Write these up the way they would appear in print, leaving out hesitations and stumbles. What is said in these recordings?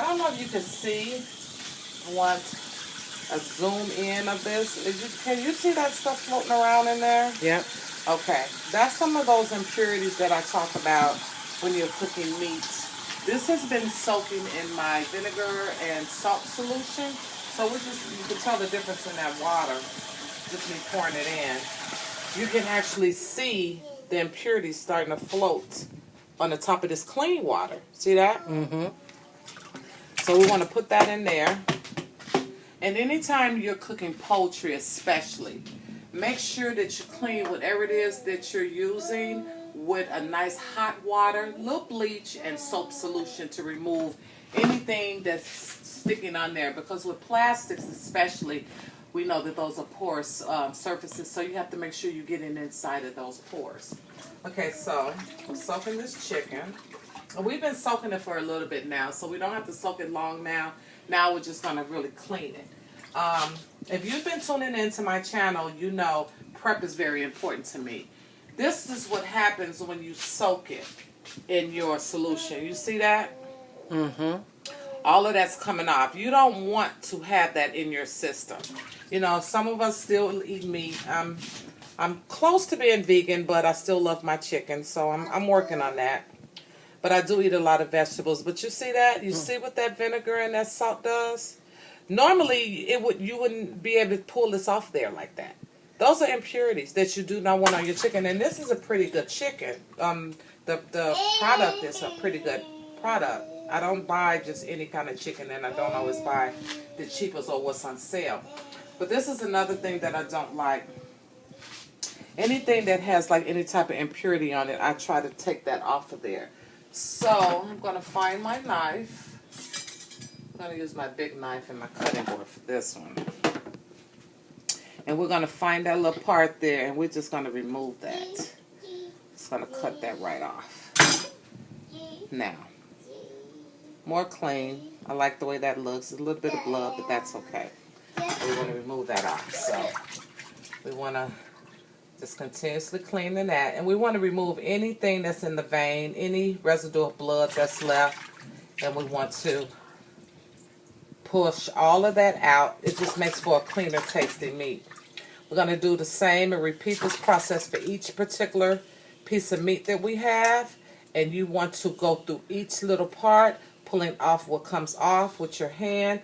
I don't know if you can see. I want a zoom in of this. Can you see that stuff floating around in there? Yep. Okay. That's some of those impurities that I talk about when you're cooking meats. This has been soaking in my vinegar and salt solution. So you can tell the difference in that water, just me pouring it in. You can actually see the impurities starting to float on the top of this clean water. See that? Mm-hmm. So we want to put that in there. And anytime you're cooking poultry especially, make sure that you clean whatever it is that you're using with a nice hot water, little bleach, and soap solution to remove anything that's sticking on there. Because with plastics especially, we know that those are porous surfaces, so you have to make sure you get inside of those pores. Okay, so I'm soaking this chicken. We've been soaking it for a little bit now, so we don't have to soak it long now. Now we're just going to really clean it. If you've been tuning into my channel, you know prep is very important to me. This is what happens when you soak it in your solution. You see that? Mm-hmm. All of that's coming off. You don't want to have that in your system. You know, some of us still eat meat. I'm close to being vegan, but I still love my chicken, so I'm working on that. But I do eat a lot of vegetables. But you see that? You see what that vinegar and that salt does? Normally, you wouldn't be able to pull this off there like that. Those are impurities that you do not want on your chicken. And this is a pretty good chicken. The product is a pretty good product. I don't buy just any kind of chicken, and I don't always buy the cheapest or what's on sale. But this is another thing that I don't like. Anything that has like any type of impurity on it, I try to take that off of there. So I'm going to find my knife. I'm going to use my big knife and my cutting board for this one. And we're going to find that little part there, and we're just going to remove that. Just going to cut that right off. Now, more clean. I like the way that looks. There's a little bit of blood, but that's okay. We want to remove that off. So we want to just continuously cleaning that. And we want to remove anything that's in the vein, any residue of blood that's left. And we want to push all of that out. It just makes for a cleaner tasting meat. We're going to do the same and repeat this process for each particular piece of meat that we have. And you want to go through each little part, pulling off what comes off with your hand.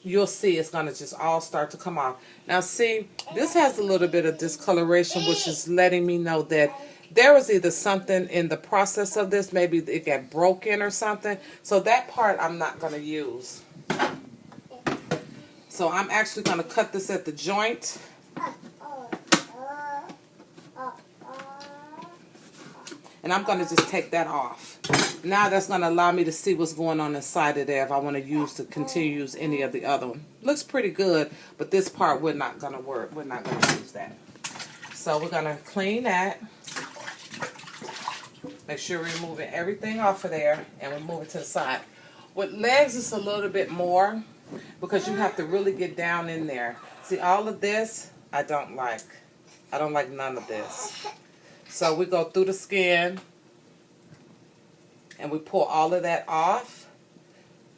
You'll see it's going to just all start to come off. Now see, this has a little bit of discoloration, which is letting me know that there was either something in the process of this. Maybe it got broken or something. So that part I'm not going to use. So I'm actually going to cut this at the joint. And I'm going to just take that off. Now that's going to allow me to see what's going on inside of there if I want to continue to use any of the other one. Looks pretty good, but this part we're not going to work. We're not going to use that. So we're going to clean that. Make sure we're removing everything off of there, and we move it to the side. With legs, it's a little bit more because you have to really get down in there. See, all of this, I don't like. I don't like none of this. So we go through the skin, and we pull all of that off,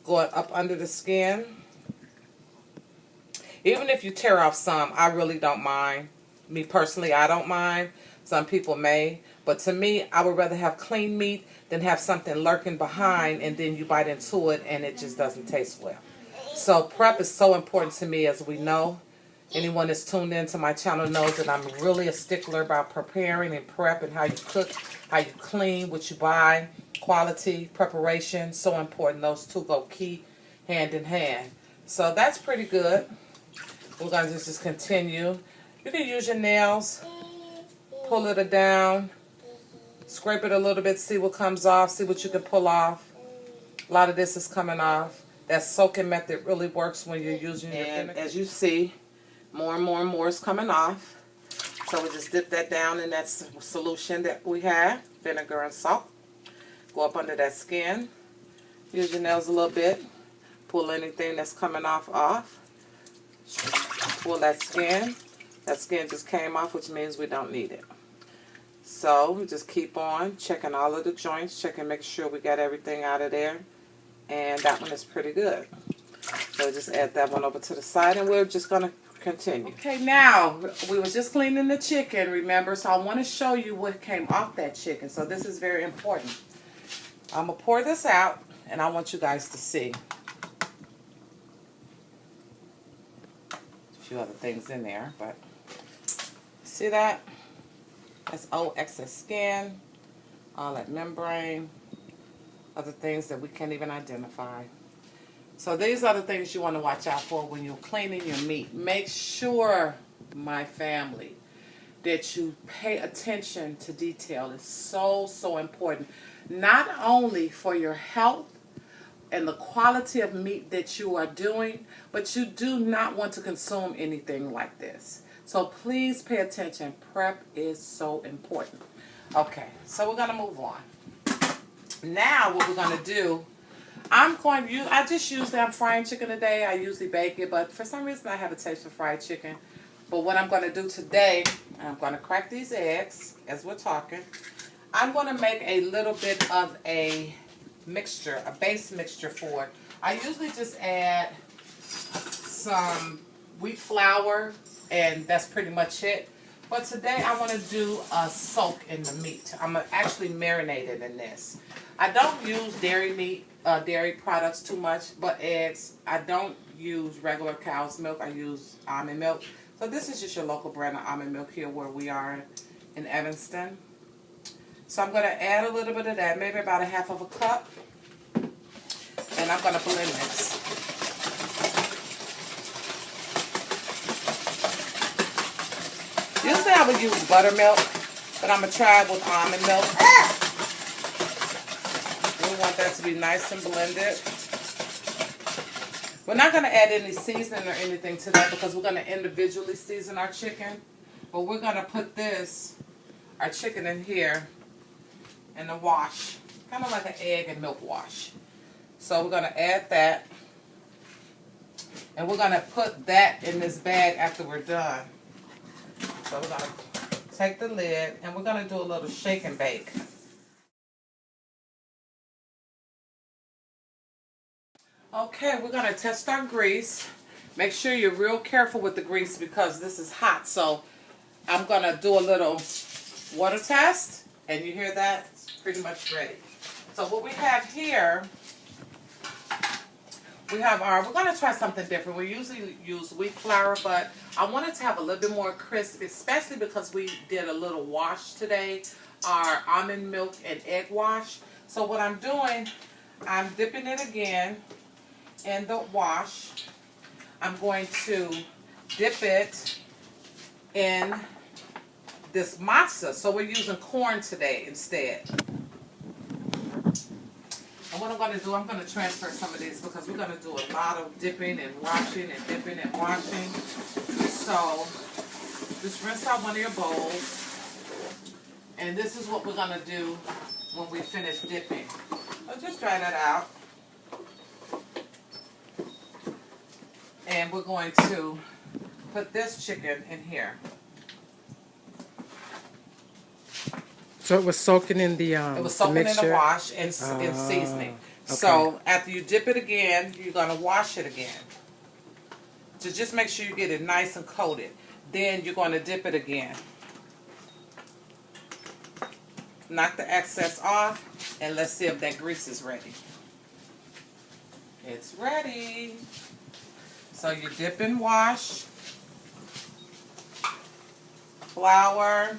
going up under the skin. Even if you tear off some, I really don't mind. Me personally, I don't mind. Some people may. But to me, I would rather have clean meat than have something lurking behind, and then you bite into it, and it just doesn't taste well. So prep is so important to me, as we know. Anyone that's tuned into my channel knows that I'm really a stickler about preparing and prep and how you cook, how you clean, what you buy, quality, preparation, so important. Those two go key hand in hand. So that's pretty good. We're going to just continue. You can use your nails, pull it down, scrape it a little bit, see what comes off, see what you can pull off. A lot of this is coming off. That soaking method really works when you're using your vinegar. As you see, more and more and more is coming off. So we just dip that down in that solution that we have, vinegar and salt. Go up under that skin. Use your nails a little bit. Pull anything that's coming off. Pull that skin. That skin just came off, which means we don't need it. So we just keep on checking all of the joints, checking, making sure we got everything out of there. And that one is pretty good. So just add that one over to the side, and we're just going to continue. Okay, now we was just cleaning the chicken, remember? So I want to show you what came off that chicken. So this is very important. I'm going to pour this out, and I want you guys to see. A few other things in there, but see that? That's old excess skin, all that membrane, other things that we can't even identify. So these are the things you want to watch out for when you're cleaning your meat. Make sure, my family, that you pay attention to detail. It's so, so important. Not only for your health and the quality of meat that you are doing, but you do not want to consume anything like this. So please pay attention. Prep is so important. Okay, so we're going to move on. Now what we're going to do, I just usually, I'm frying chicken today. I usually bake it, but for some reason I have a taste for fried chicken. But what I'm going to do today, I'm going to crack these eggs as we're talking. I'm going to make a little bit of a mixture, a base mixture for it. I usually just add some wheat flour, and that's pretty much it. But today I want to do a soak in the meat. I'm going to actually marinate it in this. I don't use dairy products too much, but eggs. I don't use regular cow's milk. I use almond milk. So this is just your local brand of almond milk here where we are in Evanston. So I'm going to add a little bit of that, maybe about a half of a cup. And I'm going to blend this. Usually I would use buttermilk, but I'm going to try it with almond milk. We want that to be nice and blended. We're not going to add any seasoning or anything to that because we're going to individually season our chicken. But we're going to put our chicken in here in a wash, kind of like an egg and milk wash. So we're going to add that. And we're going to put that in this bag after we're done. So we're going to take the lid and we're going to do a little shake and bake. Okay, we're going to test our grease. Make sure you're real careful with the grease because this is hot. So I'm going to do a little water test. And you hear that? It's pretty much ready. So what we have here, we're going to try something different. We usually use wheat flour, but I wanted to have a little bit more crisp, especially because we did a little wash today, our almond milk and egg wash. So what I'm doing, I'm dipping it again in the wash. I'm going to dip it in this matzah. So we're using corn today instead. And what I'm going to do, I'm going to transfer some of these because we're going to do a lot of dipping and washing and dipping and washing. So just rinse out one of your bowls. And this is what we're going to do when we finish dipping. So just dry that out. And we're going to put this chicken in here. So it was soaking in the it was soaking in the wash and seasoning. Okay. So after you dip it again, you're going to wash it again. So just make sure you get it nice and coated. Then you're going to dip it again. Knock the excess off, and let's see if that grease is ready. It's ready. So you dip and wash. Flour.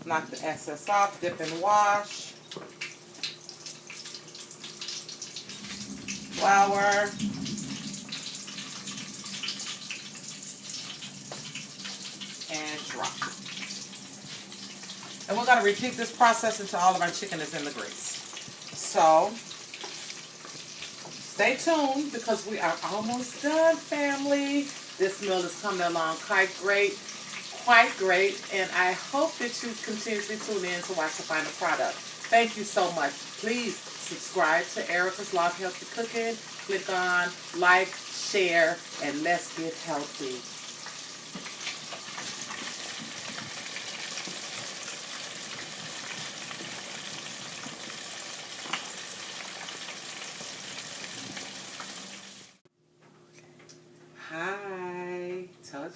Knock the excess off, dip and wash. Flour. And drop. And we're going to repeat this process until all of our chicken is in the grease. So, stay tuned because we are almost done, family. This meal is coming along quite great, and I hope that you continuously tune in to watch the final product. Thank you so much. Please subscribe to Erricka's Love Healthy Cooking. Click on like, share, and let's get healthy.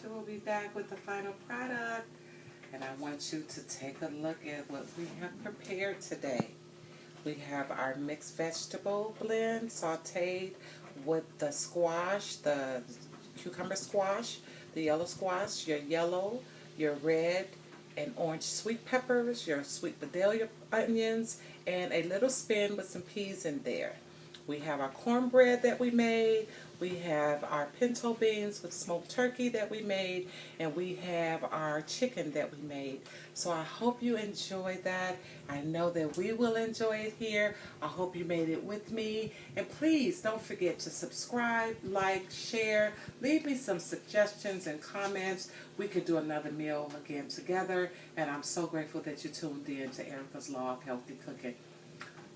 after, we'll be back with the final product. And I want you to take a look at what we have prepared today. We have our mixed vegetable blend sauteed with the squash, the cucumber squash, the yellow squash, your yellow, your red and orange sweet peppers, your sweet Vidalia onions, and a little spin with some peas in there. We have our cornbread that we made. We have our pinto beans with smoked turkey that we made. And we have our chicken that we made. So I hope you enjoyed that. I know that we will enjoy it here. I hope you made it with me. And please don't forget to subscribe, like, share. Leave me some suggestions and comments. We could do another meal again together. And I'm so grateful that you tuned in to Erricka's Law of Healthy Cooking.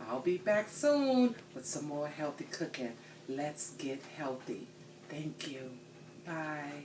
I'll be back soon with some more healthy cooking. Let's get healthy. Thank you. Bye.